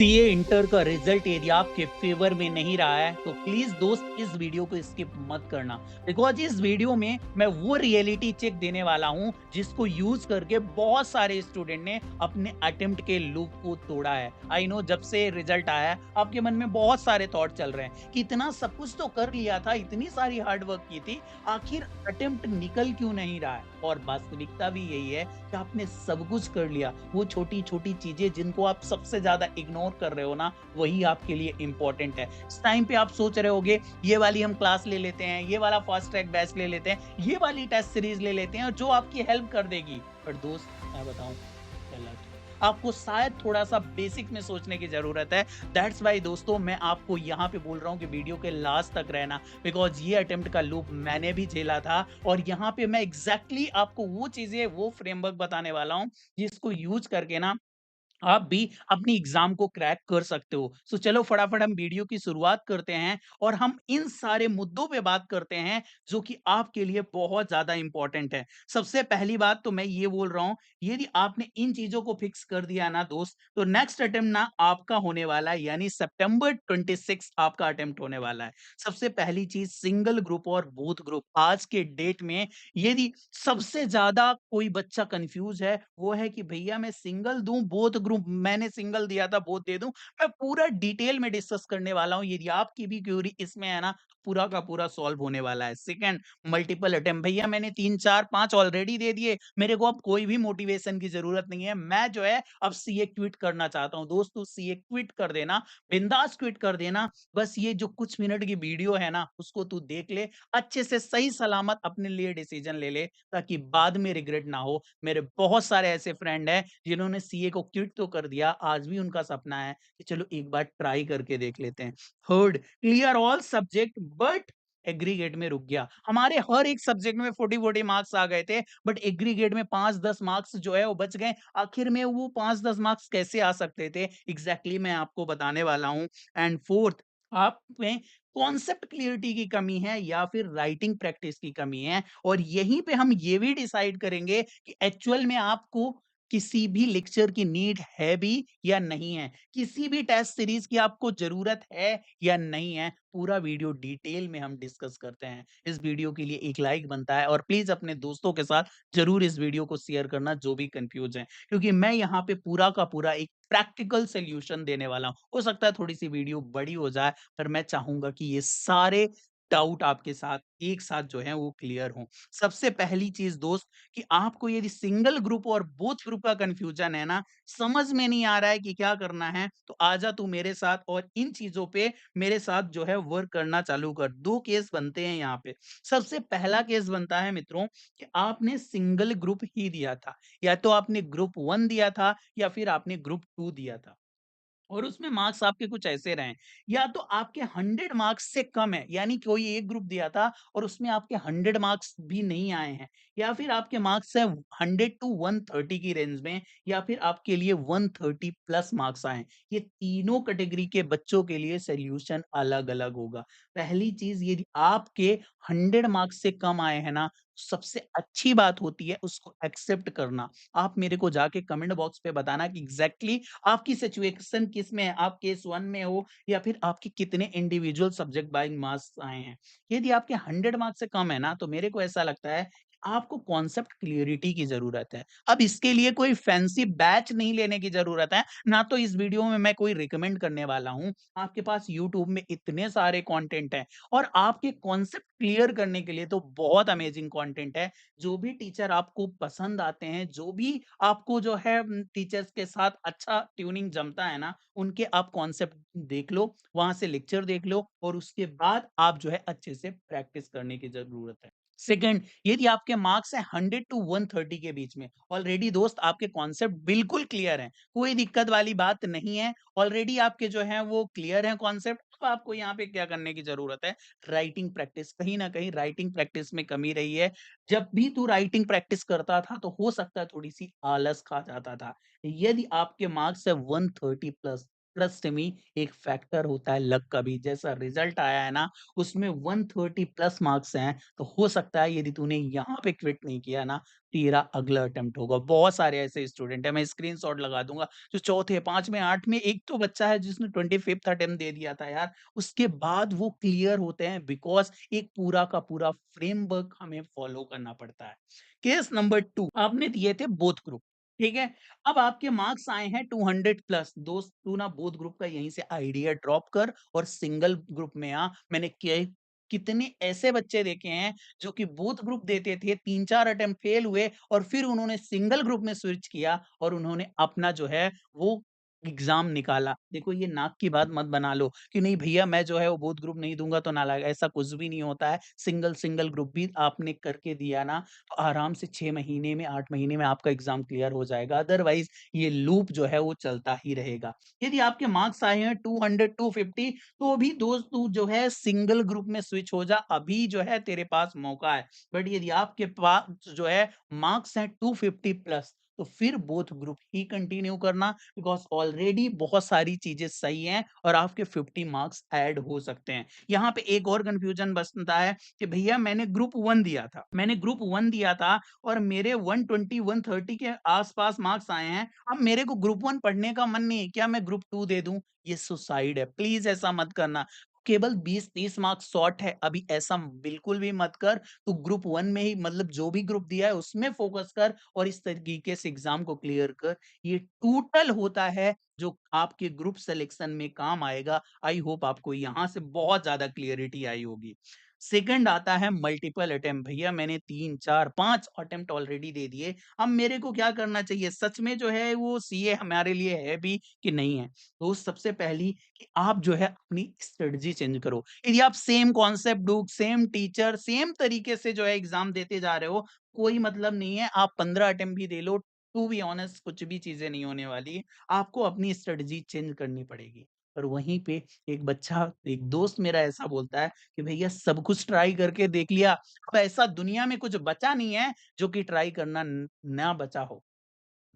CA inter का result यदि आपके फेवर में नहीं रहा है तो प्लीज दोस्त इस वीडियो को स्किप मत करना। बिकॉज इस वीडियो में मैं वो रियलिटी चेक देने वाला हूं जिसको यूज करके बहुत सारे स्टूडेंट ने अपने अटेम्प्ट के लूप को तोड़ा है। आई नो जब से रिजल्ट आया है आपके मन में बहुत सारे थॉट चल रहे हैं कि इतना सब कुछ तो कर लिया था, इतनी सारी हार्ड वर्क की थी, आखिर अटेम्प्ट निकल क्यों नहीं रहा है। और वास्तविकता भी यही है कि आपने सब कुछ कर लिया, वो छोटी छोटी चीजें जिनको आप सबसे ज्यादा इग्नोर कर रहे हो ना, वही आपके लिए इंपॉर्टेंट है। इस टाइम पे आप सोच रहे होगे ये वाली हम क्लास ले लेते हैं, ये वाला फास्ट ट्रैक बैच ले लेते हैं, ये वाली टेस्ट सीरीज ले लेते हैं जो आपकी हेल्प कर देगी। पर दोस्त मैं बताऊं, गलत। आपको शायद थोड़ा सा बेसिक में सोचने की जरूरत है। दैट्स वाई दोस्तों मैं आपको यहाँ पे बोल रहा हूँ कि वीडियो के लास्ट तक रहना, बिकॉज ये अटेम्प्ट का लूप मैंने भी झेला था और यहाँ पे मैं एग्जैक्टली आपको वो चीजें, वो फ्रेमवर्क बताने वाला हूँ जिसको यूज करके ना आप भी अपनी एग्जाम को क्रैक कर सकते हो। सो चलो फटाफट हम वीडियो की शुरुआत करते हैं और हम इन सारे मुद्दों पे बात करते हैं जो कि आपके लिए बहुत ज्यादा इंपॉर्टेंट है। सबसे पहली बात तो मैं ये बोल रहा हूं, यदि आपने इन चीजों को फिक्स कर दिया ना दोस्त, तो नेक्स्ट अटेम्प्ट ना आपका होने वाला है, यानी सितंबर 26 आपका अटेम्प्ट होने वाला है। सबसे पहली चीज, सिंगल ग्रुप और बोथ ग्रुप। आज के डेट में यदि सबसे ज्यादा कोई बच्चा कंफ्यूज है वो है कि भैया मैं सिंगल दूं बोथ ग्रुप, मैंने सिंगल दिया था बोथ दे दूं। मैं पूरा डिटेल में डिस्कस करने वाला हूं, यदि आपकी भी क्यूरी इसमें है ना, पूरा का पूरा सॉल्व होने वाला है। Second, multiple attempt. भैया मैंने 3 4 5 ऑलरेडी दे दिए, मेरे को अब कोई भी मोटिवेशन की जरूरत नहीं है, मैं जो है अब सीए क्विट करना चाहता हूं। दोस्तों सीए क्विट कर देना, बिंदास क्विट कर देना। बस ये जो कुछ मिनट की वीडियो है ना उसको तू देख ले, अच्छे से सही सलामत अपने लिए डिसीजन ले ले, ताकि बाद में रिग्रेट ना हो। मेरे बहुत सारे ऐसे फ्रेंड हैं जिन्होंने सीए को क्विट तो कर दिया, आज भी उनका सपना है कि चलो एक बार ट्राई करके देख लेते हैं। Third, clear all subject but aggregate में रुक गया। हमारे हर एक सब्जेक्ट में 40 मार्क्स आ गए थे, बट एग्रीगेट में 5 10 मार्क्स जो है वो बच गए। आखिर में वो 5 10 मार्क्स कैसे आ सकते थे, एग्जैक्टली मैं आपको बताने वाला हूं। एंड फोर्थ, आप में कॉन्सेप्ट क्लियरिटी की कमी है या फिर राइटिंग प्रैक्टिस की कमी है। और यहीं पे हम ये भी डिसाइड करेंगे कि एक्चुअल में आपको किसी भी लेक्चर की नीड है भी या नहीं है, किसी भी टेस्ट सीरीज की आपको जरूरत है या नहीं है। पूरा वीडियो डिटेल में हम डिस्कस करते हैं। इस वीडियो के लिए एक लाइक बनता है और प्लीज अपने दोस्तों के साथ जरूर इस वीडियो को शेयर करना जो भी कंफ्यूज है, क्योंकि मैं यहाँ पे पूरा का पूरा एक प्रैक्टिकल सोल्यूशन देने वाला हूँ। हो सकता है थोड़ी सी वीडियो बड़ी हो जाए, पर मैं चाहूंगा कि ये सारे डाउट आपके साथ एक साथ जो है वो क्लियर हों। सबसे पहली चीज दोस्त, कि आपको यदि सिंगल ग्रुप और बोथ ग्रुप का कंफ्यूजन है ना, समझ में नहीं आ रहा है कि क्या करना है, तो आजा तू मेरे साथ और इन चीजों पे मेरे साथ जो है वर्क करना चालू कर। दो केस बनते हैं यहाँ पे। सबसे पहला केस बनता है मित्रों कि आपने सिंगल ग्रुप ही दिया था, या तो आपने ग्रुप 1 दिया था या फिर आपने ग्रुप 2 दिया था, और उसमें मार्क्स आपके कुछ ऐसे रहे, या तो आपके 100 मार्क्स से कम है, यानी कोई एक ग्रुप दिया था और उसमें आपके 100 मार्क्स भी नहीं आए हैं, या फिर आपके मार्क्स है 100 टू 130 की रेंज में, या फिर आपके लिए 130 प्लस मार्क्स आए। ये तीनों कैटेगरी के बच्चों के लिए सोल्यूशन अलग अलग होगा। पहली चीज, यदि आपके 100 मार्क्स से कम आए हैं ना, सबसे अच्छी बात होती है उसको एक्सेप्ट करना। आप मेरे को जाके कमेंट बॉक्स पे बताना कि एग्जैक्टली आपकी सिचुएशन किस में है, आप केस 1 में हो या फिर आपके कितने इंडिविजुअल सब्जेक्ट बाय मार्क्स आए हैं। यदि आपके 100 मार्क्स से कम है ना, तो मेरे को ऐसा लगता है आपको कॉन्सेप्ट क्लियरिटी की जरूरत है। अब इसके लिए कोई फैंसी बैच नहीं लेने की जरूरत है, ना तो इस वीडियो में मैं कोई रिकमेंड करने वाला हूं। आपके पास यूट्यूब में इतने सारे कंटेंट हैं और आपके कॉन्सेप्ट क्लियर करने के लिए तो बहुत अमेजिंग कंटेंट है। जो भी टीचर आपको पसंद आते हैं, जो भी आपको जो है टीचर्स के साथ अच्छा ट्यूनिंग जमता है ना, उनके आप कॉन्सेप्ट देख लो, वहां से लेक्चर देख लो, और उसके बाद आप जो है अच्छे से प्रैक्टिस करने की जरूरत है। सेकंड, यदि आपके मार्क्स है 100 टू 130 के बीच में, ऑलरेडी दोस्त आपके कॉन्सेप्ट बिल्कुल क्लियर हैं, कोई दिक्कत वाली बात नहीं है, ऑलरेडी आपके जो है वो क्लियर है कॉन्सेप्ट। अब आपको यहाँ पे क्या करने की जरूरत है, राइटिंग प्रैक्टिस। कहीं ना कहीं राइटिंग प्रैक्टिस में कमी रही है। जब भी तू राइटिंग प्रैक्टिस करता था तो हो सकता है थोड़ी सी आलस खा जाता था। यदि आपके मार्क्स है 130 प्लस, ट्रस्ट मी, एक फैक्टर होता है लक का भी। जैसा रिजल्ट आया है ना, उसमें 130 प्लस मार्क्स हैं, तो हो सकता है यदि तूने यहाँ पे क्विट नहीं किया ना, तेरा अगला अटेम्प्ट होगा। बहुत सारे ऐसे स्टूडेंट हैं, मैं स्क्रीनशॉट लगा दूंगा, जो चौथे, पांचवें, आठवें, एक तो बच्चा है जिसने 25th अटेम्प्ट दे दिया था यार, उसके बाद वो क्लियर होते हैं, बिकॉज एक पूरा का पूरा फ्रेमवर्क हमें फॉलो करना पड़ता है। केस नंबर 2, आपने दिए थे बोथ ग्रुप, ठीक है। अब आपके मार्क्स आए हैं 200 प्लस। दोस्त, तू ना बोथ ग्रुप का यहीं से आइडिया ड्रॉप कर और सिंगल ग्रुप में आ। मैंने कितने ऐसे बच्चे देखे हैं जो कि बोथ ग्रुप देते थे, 3-4 अटेम्प्ट फेल हुए और फिर उन्होंने सिंगल ग्रुप में स्विच किया और उन्होंने अपना जो है वो एग्जाम निकाला। देखो, ये नाक की बात मत बना लो कि नहीं भैया मैं जो है वो बोथ ग्रुप नहीं दूंगा तो नालायक, ऐसा कुछ भी नहीं होता है। सिंगल सिंगल ग्रुप भी आपने करके दिया ना, तो आराम से 6 महीने में, 8 महीने में आपका एग्जाम क्लियर हो जाएगा। अदरवाइज ये लूप जो है वो चलता ही रहेगा। यदि आपके मार्क्स आए हैं 200 250, तो भी दोस्त तू जो है सिंगल ग्रुप में स्विच हो जा, अभी जो है तेरे पास मौका है। बट यदि आपके पास जो है मार्क्स हैं 250 प्लस, तो फिर बोथ ग्रुप ही कंटिन्यू करना, बिकॉज ऑलरेडी बहुत सारी चीजें सही हैं और आपके 50 मार्क्स ऐड हो सकते हैं। यहाँ पे एक और कंफ्यूजन बसता है कि भैया मैंने ग्रुप 1 दिया था, और मेरे 120 130 के आसपास मार्क्स आए हैं। अब मेरे को ग्रुप 1 पढ़ने का मन नहीं है, क्या मैं ग्रुप 2 दे दूं? ये सुसाइड है, प्लीज ऐसा मत करना। केवल 20-30 मार्क्स शॉर्ट है, अभी ऐसा बिल्कुल भी मत कर। तू ग्रुप 1 में ही, मतलब जो भी ग्रुप दिया है उसमें फोकस कर और इस तरीके से एग्जाम को क्लियर कर। ये टोटल होता है जो आपके ग्रुप सिलेक्शन में काम आएगा। आई होप आपको यहाँ से बहुत ज्यादा क्लियरिटी आई होगी। सेकंड आता है मल्टीपल अटेम्प्ट। भैया मैंने 3 4 5 अटेम्प्ट ऑलरेडी दे दिए, अब मेरे को क्या करना चाहिए? सच में जो है वो सीए हमारे लिए है भी कि नहीं है? तो सबसे पहली कि आप जो है अपनी स्ट्रेटजी चेंज करो। यदि आप same concept book, same teacher, same तरीके से जो है एग्जाम देते जा रहे हो, कोई मतलब नहीं है। आप 15 अटेम्प्ट भी दे लो, टू बी ऑनेस्ट कुछ भी चीजें नहीं होने वाली। आपको अपनी स्ट्रेटजी चेंज करनी पड़ेगी। और वहीं पे एक बच्चा, एक दोस्त मेरा ऐसा बोलता है कि भैया सब कुछ ट्राई करके देख लिया, अब ऐसा दुनिया में कुछ बचा नहीं है जो कि ट्राई करना ना बचा हो।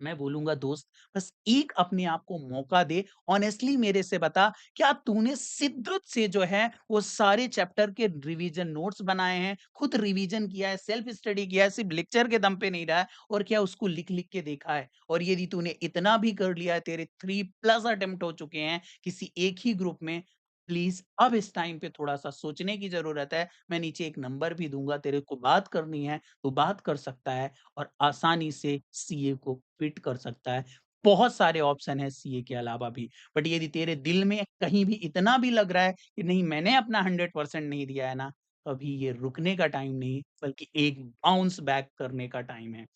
मैं बोलूँगा दोस्त, बस एक अपने आप को मौका दे। ऑनेस्टली मेरे से बता, क्या तूने शिद्दत से जो है वो सारे चैप्टर के रिवीजन नोट्स बनाए हैं, खुद रिवीजन किया है, सेल्फ स्टडी किया है, सिर्फ लेक्चर के दम पे नहीं रहा है, और क्या उसको लिख-लिख के देखा है? और यदि तूने इतना भी कर लिया है, तेरे 3 प्लस अटेम्प्ट हो चुके हैं किसी एक ही ग्रुप में, प्लीज़ अब इस टाइम पे थोड़ा-सा सोचने की ज़रूरत है। मैं नीचे एक नंबर भी दूँगा, तेरे को बात करनी है, तो बात कर सकता है और आसानी से सीए को फिट कर सकता है। बहुत सारे ऑप्शन हैं सीए के अलावा भी, बट यदि तेरे दिल में कहीं भी इतना भी लग रहा है कि नहीं मैंने अपना 100% नहीं दिया है ना, तो अभी ये रुकने का टाइम नहीं बल्कि एक बाउंस बैक करने का टाइम है।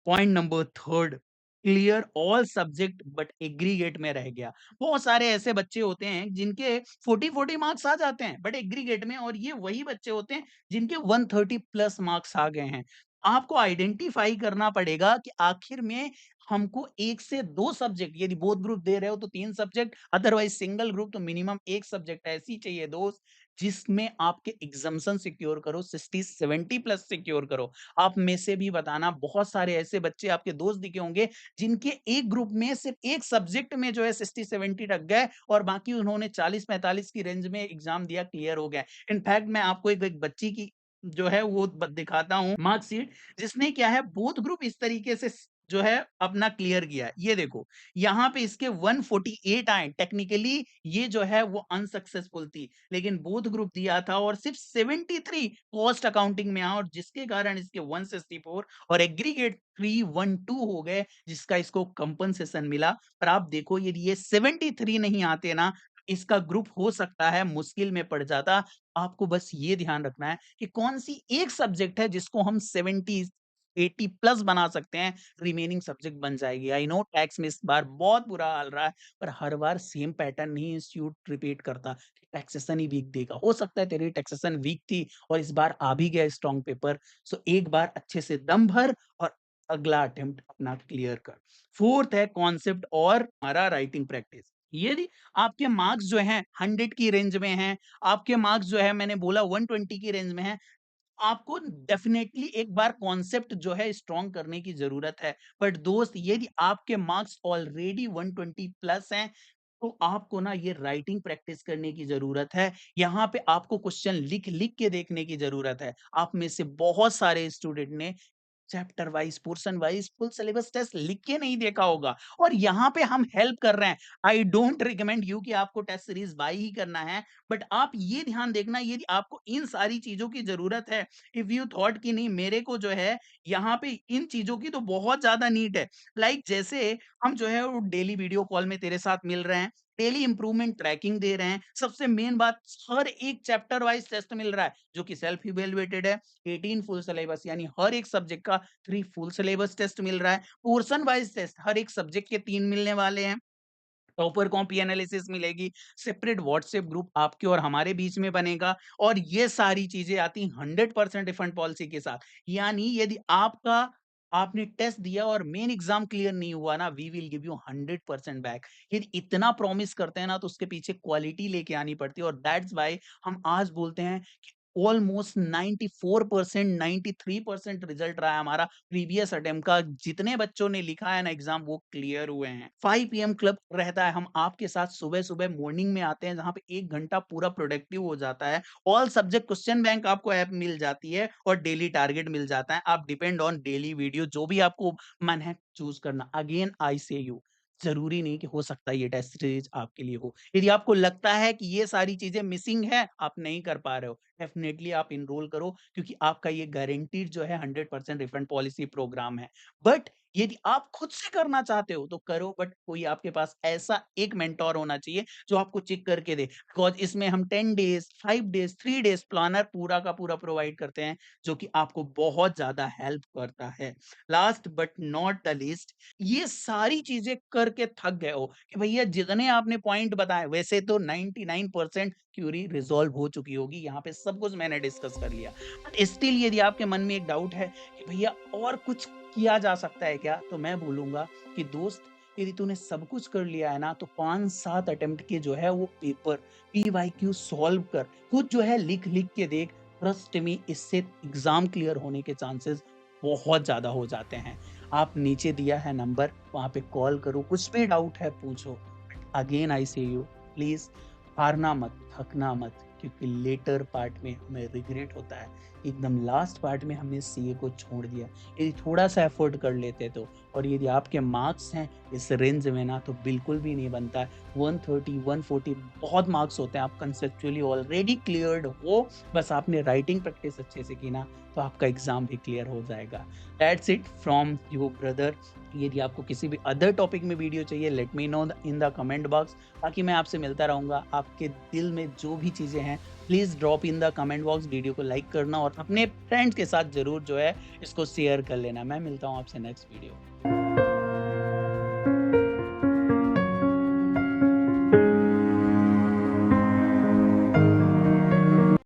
Point number 3, clear all subject but aggregate में रह गया। बहुत सारे ऐसे बच्चे होते हैं जिनके 40-40 मार्क्स आ जाते हैं बट एग्रीगेट में, और ये वही बच्चे होते हैं जिनके 130 प्लस मार्क्स आ गए हैं। आपको आइडेंटिफाई करना पड़ेगा कि आखिर में हमको 1 से 2 सब्जेक्ट, यदि बोथ ग्रुप दे रहे हो तो 3 सब्जेक्ट, अदरवाइज सिंगल ग्रुप तो मिनिमम 1 सब्जेक्ट ऐसी चाहिए दोस्त, जिसमें आपके एग्जम्पशन सिक्योर करो, 60-70 प्लस सिक्योर करो। आप में से भी बताना, बहुत सारे ऐसे बच्चे आपके दोस्त दिखे होंगे जिनके एक ग्रुप में सिर्फ एक सब्जेक्ट में जो है 60-70 रख गए और बाकी उन्होंने 40-45 की रेंज में एग्जाम दिया, क्लियर हो गए। इनफैक्ट मैं आपको एक बच्ची की जो है वो दिखाता हूँ मार्कशीट, जिसने क्या है बोथ ग्रुप इस तरीके से जो है अपना क्लियर किया है। ये देखो, यहाँ पे इसके 148 आए, टेक्निकली ये जो है वो अनसक्सेसफुल थी, लेकिन बोथ ग्रुप दिया था और सिर्फ 73 कॉस्ट अकाउंटिंग में आया, और जिसके कारण इसके 164 और एग्रीगेट 312 हो गए, जिसका इसको कंपनसेशन मिला। पर आप देखो, यदि ये 73 नहीं आते ना, इसका ग्रुप हो सकता है मुश्किल में पड़ जाता। आपको बस ये ध्यान रखना है कि कौन-सी एक सब्जेक्ट है जिसको हम 70 80 प्लस बना सकते हैं, रिमेनिंग सब्जेक्ट बन जाएगी। आई नो टैक्स में इस बार बहुत बुरा हाल रहा है, पर हर बार सेम पैटर्न नहीं इंस्टीट्यूट रिपीट करता, टैक्सेशन ही वीक देगा। हो सकता है तेरी टैक्सेशन वीक थी और इस बार आ भी गया स्ट्रॉन्ग पेपर, सो एक बार अच्छे से दम भर और अगला अटेम्प्ट अपना क्लियर कर। फोर्थ है कॉन्सेप्ट और हमारा राइटिंग प्रैक्टिस। यदि आपके मार्क्स जो हैं 100 की रेंज में हैं, आपके मार्क्स जो है मैंने बोला 120 की रेंज में हैं, आपको डेफिनेटली एक बार कॉन्सेप्ट जो है स्ट्रॉन्ग करने की जरूरत है। बट दोस्त, यदि आपके मार्क्स ऑलरेडी 120 प्लस हैं, तो आपको ना ये राइटिंग प्रैक्टिस करने की ज़रूरत है। यहाँ पे आपको क्वेश्चन लिख-लिख के देखने की ज़रूरत है। आप में से बहुत सारे स्टूडेंट ने chapter wise, portion wise full syllabus test लिख के नहीं देखा होगा और यहाँ पे हम हेल्प कर रहे हैं। आई डोंट रिकमेंड यू कि आपको टेस्ट सीरीज़ बाय ही करना है, बट आप ये ध्यान देखना यदि आपको इन सारी चीज़ों की ज़रूरत है, इफ यू थॉट कि नहीं मेरे को जो है यहाँ पे इन चीज़ों की तो बहुत ज़्यादा नीड है। लाइक जैसे हम जो है वो डेली वीडियो कॉल में तेरे साथ मिल रहे हैं, डेली इंप्रूवमेंट ट्रैकिंग दे रहे हैं। सबसे मेन बात हर एक चैप्टर वाइज़ टेस्ट मिल रहा है, जो कि सेल्फ इवैल्यूएटेड है। 18 फुल सिलेबस यानी हर एक सब्जेक्ट का 3 फुल सिलेबस टेस्ट मिल रहा है। पोर्शन वाइज़ टेस्ट हर एक सब्जेक्ट के 3 मिलने वाले हैं। टॉपर कॉपी एनालिसिस मिलेगी, सेपरेट व्हाट्सएप ग्रुप आपके और हमारे बीच में बनेगा और ये सारी चीज़ें आती 100% रिफंड पॉलिसी के साथ। यानी यदि आपने टेस्ट दिया और मेन एग्ज़ाम क्लियर नहीं हुआ ना, we will give you 100% back. यदि इतना प्रॉमिस करते हैं ना, तो उसके पीछे क्वालिटी लेके आनी पड़ती है और दैट्स व्हाई हम आज बोलते हैं कि ऑलमोस्ट 94% 93% रिजल्ट रहा है हमारा प्रीवियस अटेम्प्ट का। जितने बच्चों ने लिखा है ना एग्ज़ाम वो क्लियर हुए हैं। 5 पीएम क्लब रहता है, हम आपके साथ सुबह-सुबह मॉर्निंग में आते हैं जहाँ पे 1 घंटा पूरा प्रोडक्टिव हो जाता है। ऑल सब्जेक्ट क्वेश्चन बैंक आपको ऐप मिल जाती है और डेली टारगेट मिल जाता है। आप डिपेंड ऑन डेली वीडियो जो भी आपको मन है चूज़ करना। अगेन आई से यू ज़रूरी नहीं कि हो सकता है ये टेस्ट सीरीज़ आपके लिए हो। यदि आपको लगता है कि ये सारी चीज़ें मिसिंग है, आप नहीं कर पा रहे हो, डेफ़िनेटली आप एनरोल करो क्योंकि आपका ये गारंटीड जो है 100% रिफंड पॉलिसी प्रोग्राम है। बट यदि आप खुद से करना चाहते हो तो करो, बट कोई आपके पास ऐसा एक मेंटर होना चाहिए जो आपको चेक करके दे। बिकॉज़ इसमें हम 10 डेज़, 5 डेज़, 3 डेज़ प्लानर पूरा का पूरा प्रोवाइड करते हैं, जो कि आपको बहुत ज़्यादा हेल्प करता है। Last but not the least, ये सारी चीज़ें करके थक गए हो कि भैया जितने आपने पॉइंट बताए वैसे तो 99% क्यूरी रिज़ॉल्व हो चुकी होगी, यहाँ पे सब कुछ मैंने डिस्कस कर लिया। बट स्टिल यदि आपके मन में एक डाउट है कि भैया और कुछ किया जा सकता है क्या? तो मैं बोलूँगा कि दोस्त यदि तूने सब कुछ कर लिया है ना तो 5-7 अटेम्प्ट के जो है वो पेपर पीवाईक्यू सॉल्व कर, खुद जो है लिख-लिख के देख, ट्रस्ट मी इससे एग्ज़ाम क्लियर होने के चांसेस बहुत ज़्यादा हो जाते हैं। आप नीचे दिया है नंबर, वहाँ पे कॉल करो, कुछ भी डाउट है पूछो। अगेन आई से यू प्लीज़ हारना मत, थकना मत क्योंकि लेटर पार्ट में हमें रिग्रेट होता है। एकदम लास्ट पार्ट में हमने सीए को छोड़ दिया। यदि थोड़ा-सा एफर्ट कर लेते तो और यदि आपके मार्क्स हैं इस रेंज में ना तो बिल्कुल भी नहीं बनता है। 130, 140 बहुत मार्क्स होते हैं। आप कंसेप्चुअली ऑलरेडी क्लियर्ड हो, बस आपने राइटिंग प्रैक्टिस अच्छे से की ना तो आपका एग्ज़ाम भी क्लियर हो जाएगा। That's it from your brother. यदि आपको किसी भी अदर टॉपिक में वीडियो चाहिए let me know in the comment box. बाकी मैं आपसे मिलता रहूँगा। आपके दिल में जो भी चीज़ें हैं please drop in the comment box. Video को लाइक करना और अपने फ्रेंड्स के साथ ज़रूर जो है इसको शेयर कर लेना। मैं मिलता हूँ आपसे नेक्स्ट वीडियो।